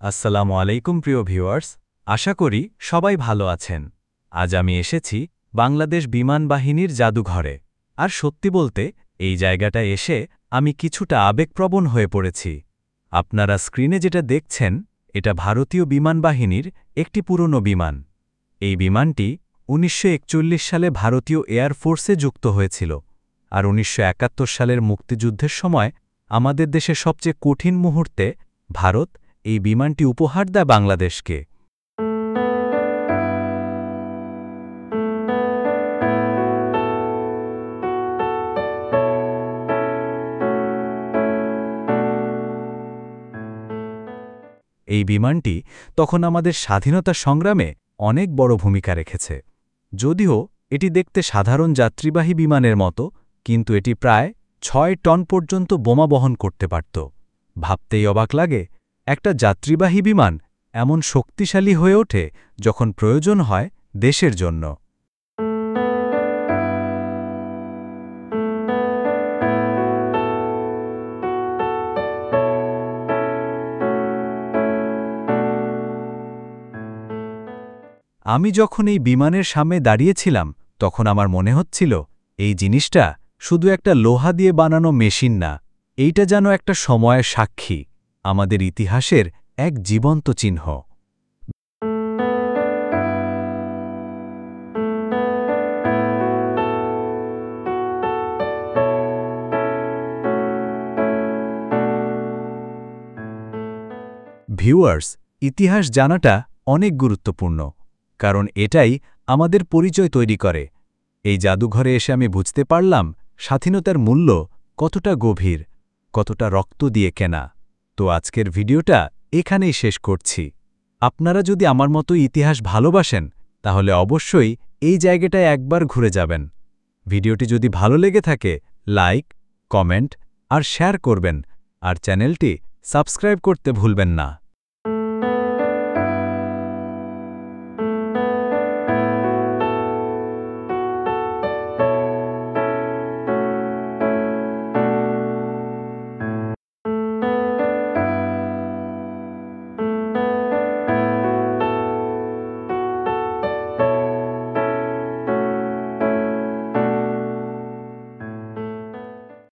আসসালামু আলাইকুম প্রিয় ভিউয়ার্স, আশা করি সবাই ভালো আছেন। আজ আমি এসেছি বাংলাদেশ বিমান বাহিনীর জাদুঘরে। আর সত্যি বলতে এই জায়গাটায় এসে আমি কিছুটা আবেগপ্রবণ হয়ে পড়েছি। আপনারা স্ক্রিনে যেটা দেখছেন এটা ভারতীয় বিমান বাহিনীর একটি পুরনো বিমান। এই বিমানটি ১৯৪১ সালে ভারতীয় এয়ারফোর্সে যুক্ত হয়েছিল, আর ১৯৭১ সালের মুক্তিযুদ্ধের সময় আমাদের দেশে সবচেয়ে কঠিন মুহূর্তে ভারত এই বিমানটি উপহার দেয় বাংলাদেশকে। এই বিমানটি তখন আমাদের স্বাধীনতা সংগ্রামে অনেক বড় ভূমিকা রেখেছে। যদিও এটি দেখতে সাধারণ যাত্রীবাহী বিমানের মতো, কিন্তু এটি প্রায় ৬ টন পর্যন্ত বোমা বহন করতে পারত। ভাবতেই অবাক লাগে, একটা যাত্রীবাহী বিমান এমন শক্তিশালী হয়ে ওঠে যখন প্রয়োজন হয় দেশের জন্য। আমি যখন এই বিমানের সামনে দাঁড়িয়েছিলাম তখন আমার মনে হচ্ছিল এই জিনিসটা শুধু একটা লোহা দিয়ে বানানো মেশিন না, এইটা যেন একটা সময়ের সাক্ষী, আমাদের ইতিহাসের এক জীবন্ত চিহ্ন। ভিউয়ার্স, ইতিহাস জানাটা অনেক গুরুত্বপূর্ণ, কারণ এটাই আমাদের পরিচয় তৈরি করে। এই জাদুঘরে এসে আমি বুঝতে পারলাম স্বাধীনতার মূল্য কতটা গভীর, কতটা রক্ত দিয়ে কেনা। তো আজকের ভিডিওটা এখানেই শেষ করছি। আপনারা যদি আমার মতো ইতিহাস ভালোবাসেন তাহলে অবশ্যই এই জায়গাটায় একবার ঘুরে যাবেন। ভিডিওটি যদি ভালো লেগে থাকে লাইক, কমেন্ট আর শেয়ার করবেন, আর চ্যানেলটি সাবস্ক্রাইব করতে ভুলবেন না।